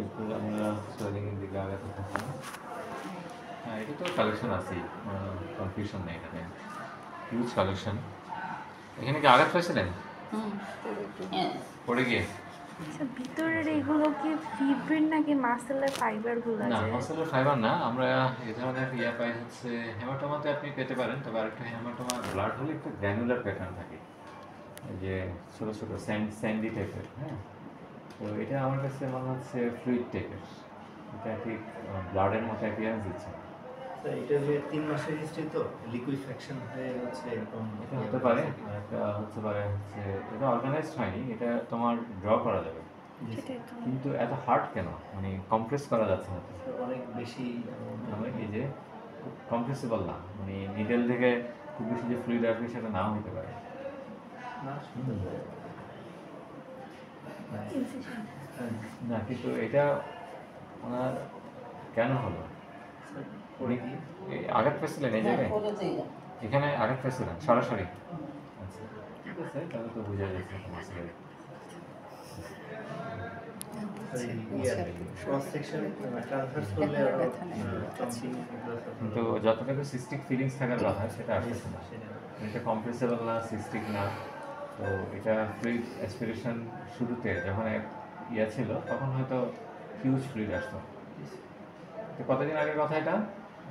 একটু আমরা সোয়েলিংয়ের দিকে আগাতে থাকি। হ্যাঁ, এটা তো কালেকশন আছেই, কনফিউশন নেই এখানে, হিউজ কালেকশন। এখানে কি আঘাত পাইছিলেন পড়ে গিয়ে? আচ্ছা, ভিতরের এগুলো কি ফিব্রিন নাকি মাসেলের ফাইবারগুলো না, আছে? মাসেলের ফাইবার না, আমরা এই ধরনের ইয়া পাই হচ্ছে হেমাটোমাতে আপনি পেতে পারেন, তবে আরেকটা হেমাটোমা ব্লাড হলে একটু গ্র্যানুলার প্যাটার্ন থাকে, এই যে ছোটো ছোটো স্যান্ডি টাইপের। হ্যাঁ, তো এটা আমার কাছে মনে হচ্ছে ফ্লুইড টাইপের, এটা ঠিক ব্লাডের মতো অ্যাপিয়ারেন্স দিচ্ছে। এটা যে 3 মাসের হিস্ট্রি তো লিকুইফ্যাকশন হয়ে হচ্ছে এরকম। এটা হতে পারে, এটা হতে পারে হচ্ছে এটা অর্গানাইজড হয়নি, এটা তোমার ড্র করা যাবে, সেটাই তো। কিন্তু এত হার্ড কেন, মানে কম্প্রেস করা যাচ্ছে না তো। অনেক বেশি মানে এই যে কম্প্রেসিবল না, মানে নিডেল থেকে খুব বেশি যে ফ্লুইড আসবে সেটা নাও হতে পারে। না শুনতে পারে। ইনসিশন। না, কিন্তু এটা ওনার কেন হলো? পরে কি এই আঘাত পেয়েছিলেন এই জায়গায়, এখানে আঘাত পেয়েছিলেন সরাসরি? আচ্ছা, ঠিক আছে, তাহলে তো বোঝা যাচ্ছে মাসেলের। ক্রস সেকশন ট্রান্সফার্স করলে আরো চান্সিং কিন্তু যতটুকু সিস্টিক ফিলিংস থাকার কথা সেটা আসছে না, এটা কম্প্রেসেবল না, সিস্টিক না। তো এটা ফ্লুইড অ্যাসপিরেশন শুরুতে যখন ইয়া ছিল তখন হয়তো হিউজ ফ্লুইড আসতো। তো কতদিন আগের কথা এটা?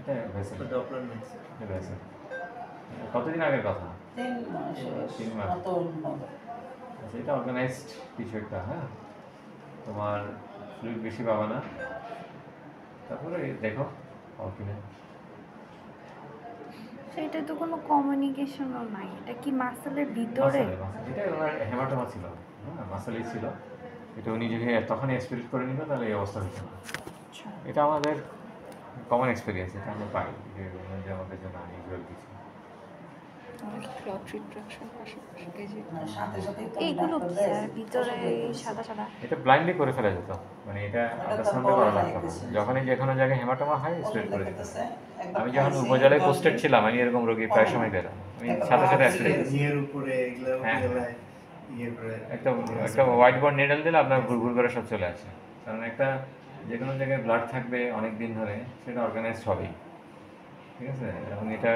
এটা ভেসেল, ডপলার ম্যাক্স এটা ভেসেল। কতদিন আগের কথা? 3 মাস। আচ্ছা, এটা অর্গানাইজড কিছু একটা। হ্যাঁ, তোমার ফ্লুইড বেশি পাবা না, তারপরে দেখো পাও কিনা। সেটা তো কোনো কমিউনিকেশনও নাই, এটা কি মাসেলের ভিতরে? এটা ওনার হেমাটোমা ছিল, হ্যাঁ মাসেলই ছিল, এটা উনি যদি তখনই এক্সপিরিয়েন্স করে নিত তাহলে এই অবস্থা হতো না। এটা আমাদের কমন এক্সপিরিয়েন্স, এটা আমরা পাই যে আমাদের জন্য আনইউজুয়াল কিছু। এইগুলো কি স্যার ভিতরে সাদা সাদা? এটা ব্লাইন্ডলি করে ফেলা যেত, মানে এটা আন্ডারস্ট্যান্ড করা লাগতো না, যখনই যে কোনো জায়গায় হেমাটোমা হয় স্প্রেড করে দিত। আমি যখন উপজেলায় পোস্টেড ছিলাম, আমি এরকম রোগী প্রায় সময় পেতাম, আমি সাথে সাথে অ্যাক্সিডেন্ট। নিয়ের উপরে এগুলো হ্যাঁ, ইয়ে করে একটা একটা হোয়াইট বোর্ড নিডল দিলে আপনার ঘুর ঘুর করে সব চলে আসে, কারণ একটা যে কোনো জায়গায় ব্লাড থাকবে অনেক দিন ধরে সেটা অর্গানাইজড হবেই, ঠিক আছে, এবং এটা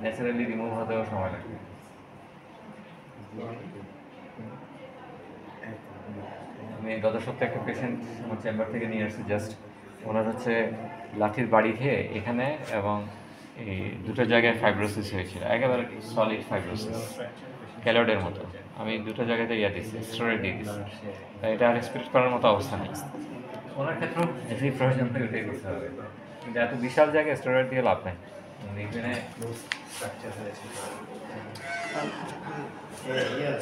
ন্যাচারালি রিমুভ হতেও সময় লাগবে। আমি গত সপ্তাহে একটা পেশেন্ট আমার চেম্বার থেকে নিয়ে আসছি, জাস্ট ওনার হচ্ছে লাঠির বাড়ি খেয়ে এখানে এবং এই দুটো জায়গায় ফাইব্রোসিস হয়েছিল, একেবারে সলিড ফাইব্রোসিস ক্যালয়েডের মতো। আমি দুটো জায়গাতে ইয়া দিচ্ছি, স্টেরয়েড দিয়ে দিচ্ছি, তাই এটা আর এক্সপেক্ট করার মতো অবস্থা নেই। ওনার ক্ষেত্রেও যদি প্রয়োজন হয় ওটাই করতে হবে, কিন্তু এত বিশাল জায়গায় স্টেরয়েড দিয়ে লাভ নেই। এখানে স্ট্রাকচার হয়েছে